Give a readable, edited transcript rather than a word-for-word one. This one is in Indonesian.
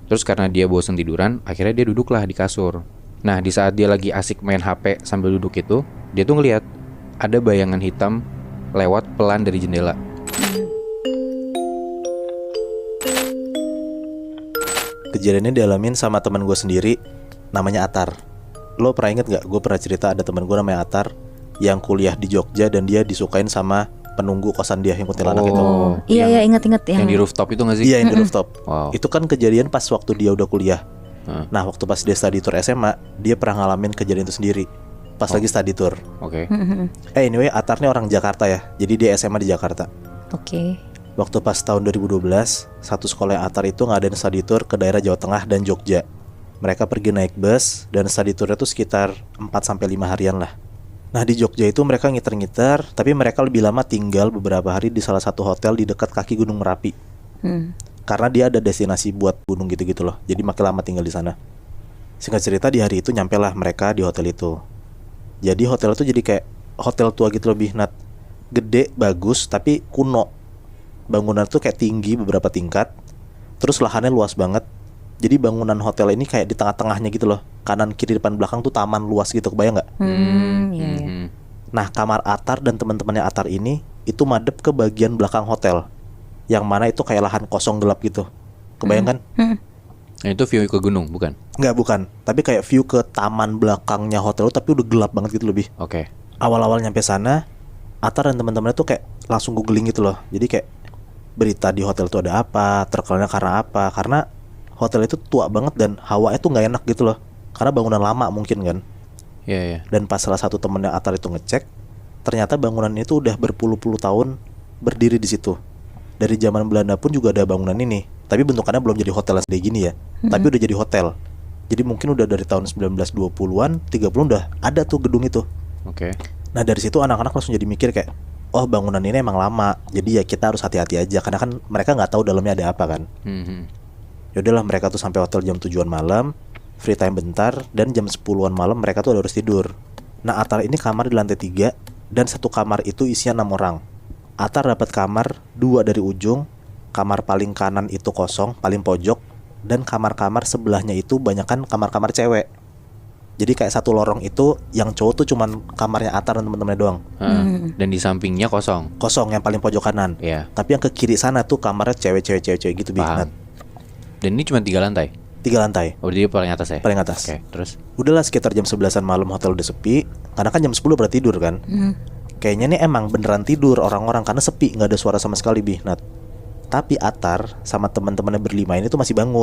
Terus karena dia bosen tiduran, akhirnya dia duduklah di kasur. Nah, di saat dia lagi asik main HP sambil duduk itu, dia tuh ngeliat ada bayangan hitam lewat pelan dari jendela. Kejadiannya dialamin sama teman gue sendiri, namanya Atar. Lo pernah inget gak? Gue pernah cerita ada teman gue namanya Atar yang kuliah di Jogja dan dia disukain sama penunggu kosan dia yang kuntilanak itu. Iya, ingat-ingat Yang di rooftop itu gak sih? Iya, yang di rooftop. Wow. Itu kan kejadian pas waktu dia udah kuliah. Nah, waktu pas dia study tour SMA, dia pernah ngalamin kejadian itu sendiri pas lagi study tour. Oke. Anyway, Atar nih orang Jakarta ya. Jadi dia SMA di Jakarta. Oke. Waktu pas tahun 2012, satu sekolah yang Atar itu ngadain study tour ke daerah Jawa Tengah dan Jogja. Mereka pergi naik bus dan study tournya tuh sekitar 4-5 harian lah. Nah, di Jogja itu mereka ngiter-ngiter, tapi mereka lebih lama tinggal beberapa hari di salah satu hotel di dekat kaki Gunung Merapi. Karena dia ada destinasi buat gunung gitu-gitu loh. Jadi makin lama tinggal di sana. Singkat cerita, di hari itu nyampe lah mereka di hotel itu. Jadi hotel itu jadi kayak hotel tua gitu lebih Nat. Gede, bagus, tapi kuno. Bangunan tuh kayak tinggi beberapa tingkat. Terus lahannya luas banget. Jadi bangunan hotel ini kayak di tengah-tengahnya gitu loh. Kanan, kiri, depan, belakang tuh taman luas gitu. Kebayang gak? Iya. Nah, kamar Atar dan teman-temannya Atar ini itu madep ke bagian belakang hotel, yang mana itu kayak lahan kosong gelap gitu. Kebayang kan? Nah, itu view ke gunung, bukan? Nggak, bukan. Tapi kayak view ke taman belakangnya hotel, tapi udah gelap banget gitu lebih. Oke. Awal-awal nyampe sana, Atar dan teman-temannya tuh kayak langsung googling gitu loh. Jadi kayak berita di hotel itu ada apa, terkenalnya karena apa. Karena hotel itu tua banget dan hawanya tuh nggak enak gitu loh. Karena bangunan lama mungkin kan. Iya. Dan pas salah satu temennya Atar itu ngecek, ternyata bangunan itu udah berpuluh-puluh tahun berdiri di situ. Dari zaman Belanda pun juga ada bangunan ini. Tapi bentukannya belum jadi hotel kayak gini ya. Tapi udah jadi hotel. Jadi mungkin udah dari tahun 1920-an, 30 udah ada tuh gedung itu. Oke. Nah, dari situ anak-anak langsung jadi mikir kayak, oh, bangunan ini emang lama. Jadi ya kita harus hati-hati aja. Karena kan mereka nggak tahu dalamnya ada apa kan. Yaudahlah, mereka tuh sampai hotel jam 7-an malam, free time bentar, dan jam 10-an malam mereka tuh udah harus tidur. Nah, Atar ini kamar di lantai 3, dan satu kamar itu isinya 6 orang. Atar dapat kamar 2 dari ujung. Kamar paling kanan itu kosong, paling pojok. Dan kamar-kamar sebelahnya itu banyakan kamar-kamar cewek. Jadi kayak satu lorong itu yang cowok tuh cuman kamarnya Atar dan temen-temennya doang. Dan di sampingnya kosong. Kosong yang paling pojok kanan. Iya. Tapi yang ke kiri sana tuh kamarnya cewek-cewek gitu. Paham. Dan ini cuma 3 lantai? 3 lantai. Oh, dia paling atas ya? Paling atas. Oke, terus? Udahlah, sekitar jam 11-an malam hotel udah sepi. Karena kan jam 10 berarti tidur kan. Kayaknya nih emang beneran tidur orang-orang karena sepi, gak ada suara sama sekali Nat. Tapi Atar sama teman-temannya berlima ini tuh masih bangun.